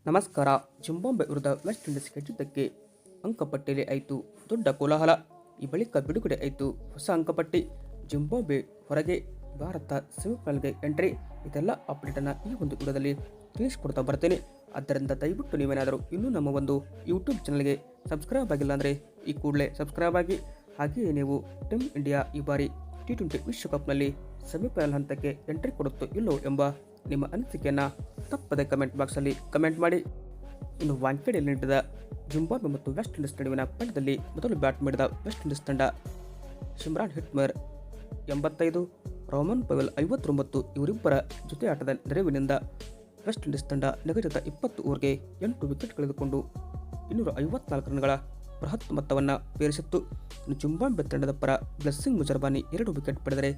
ನಮಸ್ಕಾರ. ಜಿಂಬಾಬ್ವೆ ವಿರುದ್ಧ West Indies ಗೆದ್ದಿದ್ದಕ್ಕೆ ಅಂಕಪಟ್ಟಿಯಲ್ಲಿ ಆಯಿತು ದೊಡ್ಡ ಕೋಲಾಹಲ. ಈ ಬಳಿಕ ಬಿಡುಗಡೆ ಆಯಿತು ಹೊಸ ಅಂಕಪಟ್ಟಿ. ಜಿಂಬಾಬ್ವೆ ಹೊರಗೆ, ಭಾರತ ಸೆಮಿಫೈನಲ್ಗೆ ಎಂಟ್ರಿ. ಇದೆಲ್ಲ ಅಪ್ಡೇಟನ್ನು ಈ ಒಂದು ವಿಡಿಯೋದಲ್ಲಿ ತಿಳಿಸ್ಕೊಡ್ತಾ ಬರ್ತೇನೆ. ಆದ್ದರಿಂದ ದಯವಿಟ್ಟು ನೀವೇನಾದರೂ ಇನ್ನೂ ನಮ್ಮ ಒಂದು ಯೂಟ್ಯೂಬ್ ಚಾನಲ್ಗೆ ಸಬ್ಸ್ಕ್ರೈಬ್ ಆಗಿಲ್ಲ ಅಂದರೆ ಈ ಕೂಡಲೇ ಸಬ್ಸ್ಕ್ರೈಬ್ ಆಗಿ. ಹಾಗೆಯೇ ನೀವು ಟೀಮ್ ಇಂಡಿಯಾ ಈ ಬಾರಿ T20 ವಿಶ್ವಕಪ್ನಲ್ಲಿ ಸೆಮಿಫೈನಲ್ ಹಂತಕ್ಕೆ ಎಂಟ್ರಿ ಕೊಡುತ್ತೋ ಇಲ್ಲೋ ಎಂಬ ನಿಮ್ಮ ಅನಿಸಿಕೆಯನ್ನು ತಪ್ಪದೆ ಕಮೆಂಟ್ ಬಾಕ್ಸಲ್ಲಿ ಕಮೆಂಟ್ ಮಾಡಿ. ಇನ್ನು ವಾಂಖೇಡೆಯಲ್ಲಿ ನಡೆದ ಜಿಂಬಾಬ್ವೆ ಮತ್ತು ವೆಸ್ಟ್ ಇಂಡೀಸ್ ನಡುವಿನ ಪಂದ್ಯದಲ್ಲಿ ಮೊದಲು ಬ್ಯಾಟ್ ಮಾಡಿದ ವೆಸ್ಟ್ ಇಂಡೀಸ್ ತಂಡ ಶಿಮ್ರಾನ್ ಹೆಟ್ಮೇರ್ 85, ರೋಮನ್ ಪವೆಲ್ 59 ಇವರಿಬ್ಬರ ಜೊತೆ ಆಟದ ನೆರವಿನಿಂದ ವೆಸ್ಟ್ ಇಂಡೀಸ್ ತಂಡ ನಿಗದಿತ 20 ಓವರ್ಗೆ 8 ವಿಕೆಟ್ ಕಳೆದುಕೊಂಡು 254 ರನ್ಗಳ ಬೃಹತ್ ಮೊತ್ತವನ್ನು ಪೇರಿಸಿತ್ತು. ಇನ್ನು ಜಿಂಬಾಬ್ವೆ ತಂಡದ ಪರ ಬ್ಲೆಸ್ಸಿಂಗ್ ಮುಜರ್ಬಾನಿ 2 ವಿಕೆಟ್ ಪಡೆದರೆ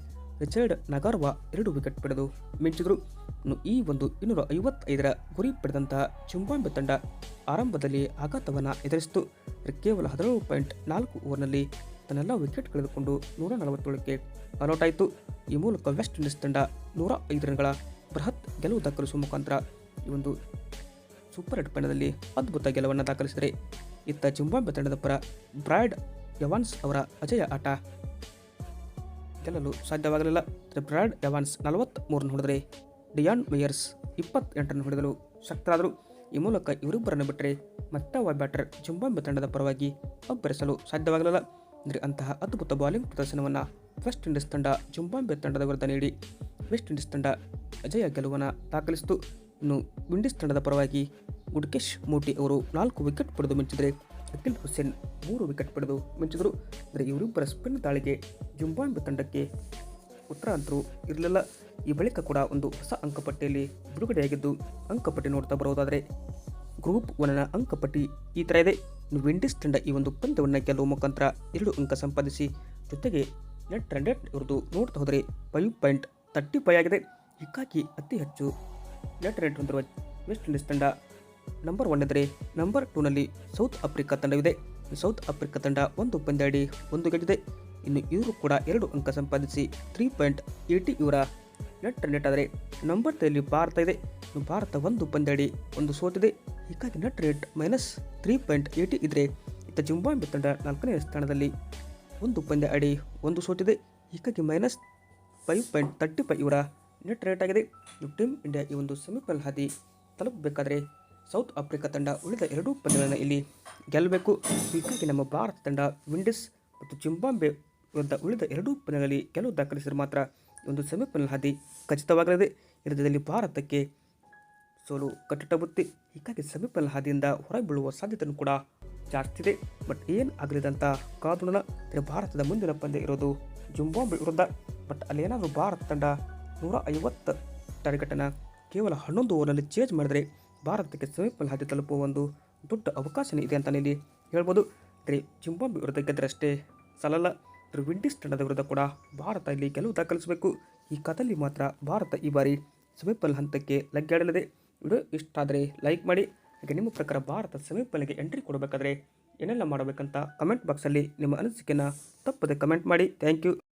ರಿಚರ್ಡ್ ನಗಾರ್ವಾ 2 ವಿಕೆಟ್ ಪಡೆದು ಮಿಂಚಿದರು. ಇನ್ನು ಈ ಒಂದು 255ರ ಗುರಿ ಪಡೆದಂತಹ ಜಿಂಬಾಬ್ವೆ ತಂಡ ಆರಂಭದಲ್ಲಿ ಆಘಾತವನ್ನು ಎದುರಿಸಿತು. ಕೇವಲ 17.4 ಓವರ್ನಲ್ಲಿ ತನ್ನೆಲ್ಲ ವಿಕೆಟ್ ಕಳೆದುಕೊಂಡು 147ಕ್ಕೆ ಆಲ್ಔಟ್ ಆಯಿತು. ಈ ಮೂಲಕ ವೆಸ್ಟ್ ಇಂಡೀಸ್ ತಂಡ 105 ರನ್ಗಳ ಬೃಹತ್ ಗೆಲುವು ದಾಖಲಿಸುವ ಮುಖಾಂತರ ಈ ಒಂದು ಸೂಪರ್ 8 ಪಂದ್ಯದಲ್ಲಿ ಅದ್ಭುತ ಗೆಲುವನ್ನು ದಾಖಲಿಸಿದರೆ, ಇತ್ತ ಜಿಂಬಾಬ್ವೆ ತಂಡದ ಪರ ಬ್ರಾಡ್ ಎವಾನ್ಸ್ ಅವರ ಅಜೇಯ ಆಟ ಗೆಲ್ಲಲು ಸಾಧ್ಯವಾಗಲಿಲ್ಲ. ಬ್ರಾಡ್ ಎವಾನ್ಸ್ 43 ರನ್ ಹೊಡೆದರೆ ಡಿಯಾನ್ ಮೇಯರ್ಸ್ 28 ರನ್ ಹೊಡೆಯಲು ಶಕ್ತರಾದರು. ಈ ಮೂಲಕ ಇವರಿಬ್ಬರನ್ನು ಬಿಟ್ಟರೆ ಮತ್ತಾವ ಬ್ಯಾಟರ್ ಜಿಂಬಾಬ್ವೆ ತಂಡದ ಪರವಾಗಿ ಅಬ್ಬರಿಸಲು ಸಾಧ್ಯವಾಗಲಿಲ್ಲ. ಅಂದರೆ ಅಂತಹ ಅದ್ಭುತ ಬೌಲಿಂಗ್ ಪ್ರದರ್ಶನವನ್ನು ವೆಸ್ಟ್ ಇಂಡೀಸ್ ತಂಡ ಜಿಂಬಾಬ್ವೆ ತಂಡದ ವಿರುದ್ಧ ನೀಡಿ ವೆಸ್ಟ್ ಇಂಡೀಸ್ ತಂಡ ಅಜೇಯ ಗೆಲುವನ್ನು ದಾಖಲಿಸಿತು. ಇನ್ನು ವಿಂಡೀಸ್ ತಂಡದ ಪರವಾಗಿ ಗುಡ್ಕೆಶ್ ಮೋಟಿ ಅವರು 4 ವಿಕೆಟ್ ಪಡೆದು ಮಿಂಚಿದರೆ ಅಕಿಲ್ ಹುಸೇನ್ 3 ವಿಕೆಟ್ ಪಡೆದು ಮಿಂಚಿದರು. ಅಂದರೆ ಇವರಿಬ್ಬರ ಸ್ಪಿನ್ ದಾಳಿಗೆ ಜಿಂಬಾಬ್ವೆ ತಂಡಕ್ಕೆ ಉತ್ತರಾಂತರೂ ಇರಲಿಲ್ಲ. ಈ ಬಳಿಕ ಕೂಡ ಒಂದು ಹೊಸ ಅಂಕಪಟ್ಟಿಯಲ್ಲಿ ಬಿಡುಗಡೆಯಾಗಿದ್ದು, ಅಂಕಪಟ್ಟಿ ನೋಡ್ತಾ ಬರೋದಾದರೆ ಗ್ರೂಪ್ 1ನ ಅಂಕಪಟ್ಟಿ ಈ ಥರ ಇದೆ. ವಿಂಡೀಸ್ ತಂಡ ಈ ಒಂದು ಪಂದ್ಯವನ್ನು ಗೆಲ್ಲುವ ಮುಖಾಂತರ 2 ಅಂಕ ಸಂಪಾದಿಸಿ ಜೊತೆಗೆ ನೆಟ್ ರನ್ ರೇಟ್ ಇರುವುದು ನೋಡ್ತಾ ಹೋದರೆ 5.35 ಆಗಿದೆ. ಹೀಗಾಗಿ ಅತಿ ಹೆಚ್ಚು ನೆಟ್ ರೇಟ್ ಹೊಂದಿರುವ ವೆಸ್ಟ್ ಇಂಡೀಸ್ ತಂಡ ನಂಬರ್ 1 ಇದ್ದರೆ, ನಂಬರ್ 2ನಲ್ಲಿ ಸೌತ್ ಆಫ್ರಿಕಾ ತಂಡವಿದೆ. ಸೌತ್ ಆಫ್ರಿಕಾ ತಂಡ 1 ಪಂದ್ಯ ಆಡಿ 1 ಗೆದ್ದಿದೆ. ಇನ್ನು ಇವರು ಕೂಡ 2 ಅಂಕ ಸಂಪಾದಿಸಿ 3.80 ಇವರ ನೆಟ್ ರನ್ ರೇಟ್ ಆದರೆ, ನಂಬರ್ 3ರಲ್ಲಿ ಭಾರತ ಇದೆ. ಭಾರತ 1 ಪಂದ್ಯ ಆಡಿ 1 ಸೋತಿದೆ. ಹೀಗಾಗಿ ನೆಟ್ ರೇಟ್ -3.80 ಇದ್ದರೆ, ಇತ್ತ ಜಿಂಬಾಬ್ವೆ ತಂಡ 4ನೇ ಸ್ಥಾನದಲ್ಲಿ 1 ಪಂದ್ಯ ಆಡಿ 1 ಸೋತಿದೆ. ಹೀಗಾಗಿ -5.35 ಇವರ ನೆಟ್ ರೇಟ್ ಆಗಿದೆ. ಟೀಮ್ ಇಂಡಿಯಾ ಈ ಒಂದು ಸೆಮಿಫೈನಲ್ ಹಾದಿ ತಲುಪಬೇಕಾದರೆ ಸೌತ್ ಆಫ್ರಿಕಾ ತಂಡ ಉಳಿದ 2 ಪಂದ್ಯಗಳನ್ನು ಇಲ್ಲಿ ಗೆಲ್ಲಬೇಕು. ಹೀಗಾಗಿ ನಮ್ಮ ಭಾರತ ತಂಡ ವಿಂಡೀಸ್ ಮತ್ತು ಜಿಂಬಾಬ್ವೆ ವಿರುದ್ಧ ಉಳಿದ 2 ಪಂದ್ಯಗಳಲ್ಲಿ ಗೆಲುವು ದಾಖಲಿಸಿದರೆ ಮಾತ್ರ ಒಂದು ಸೆಮಿಫೈನಲ್ ಹಾದಿ ಖಚಿತವಾಗಲಿದೆ. ಇಲ್ಲದಲ್ಲಿ ಭಾರತಕ್ಕೆ ಸೋಲು ಕಟ್ಟಿಟ್ಟ ಬುತ್ತಿ. ಹೀಗಾಗಿ ಸೆಮಿಫೈನಲ್ ಹಾದಿಯಿಂದ ಹೊರಬೀಳುವ ಸಾಧ್ಯತೆಯೂ ಕೂಡ ಜಾಸ್ತಿ ಇದೆ. ಬಟ್ ಏನು ಆಗಲಿದೆ ಅಂತ ಕಾದೋಣ. ಭಾರತದ ಮುಂದಿನ ಪಂದ್ಯ ಇರೋದು ಜಿಂಬಾಬ್ವೆ ವಿರುದ್ಧ. ಬಟ್ ಅಲ್ಲೇನಾದರೂ ಭಾರತ ತಂಡ 150 ಟಾರ್ಗೆಟನ್ನು ಕೇವಲ 11 ಓವರ್ನಲ್ಲಿ ಚೇಂಜ್ ಮಾಡಿದರೆ ಭಾರತಕ್ಕೆ ಸೆಮಿಫೈನಲ್ ಹಾದಿ ತಲುಪುವ ಒಂದು ದೊಡ್ಡ ಅವಕಾಶನೇ ಇದೆ ಅಂತಲೇ ಇಲ್ಲಿ ಹೇಳ್ಬೋದು. ಅಂದರೆ ಜಿಂಬಾಬ್ವೆ ವಿರುದ್ಧ ಗೆದ್ದರಷ್ಟೇ ಸಾಲಲ್ಲ, ವಿಂಡೀಸ್ ತಂಡದ ವಿರುದ್ಧ ಕೂಡ ಭಾರತ ಇಲ್ಲಿ ಗೆಲುವು ದಾಖಲಿಸಬೇಕು. ಈ ಕಥೆಯಲ್ಲಿ ಮಾತ್ರ ಭಾರತ ಈ ಬಾರಿ ಸೆಮಿಫೈನಲ್ ಹಂತಕ್ಕೆ ಲಗ್ಗಾಡಲಿದೆ. ವಿಡಿಯೋ ಇಷ್ಟ ಆದರೆ ಲೈಕ್ ಮಾಡಿ. ಹಾಗೆ ನಿಮ್ಮ ಪ್ರಕಾರ ಭಾರತ ಸೆಮಿಫೈನಲ್ಗೆ ಎಂಟ್ರಿ ಕೊಡಬೇಕಾದ್ರೆ ಏನೆಲ್ಲ ಮಾಡಬೇಕಂತ ಕಮೆಂಟ್ ಬಾಕ್ಸಲ್ಲಿ ನಿಮ್ಮ ಅನಿಸಿಕೆಯನ್ನು ತಪ್ಪದೆ ಕಮೆಂಟ್ ಮಾಡಿ. Thank you.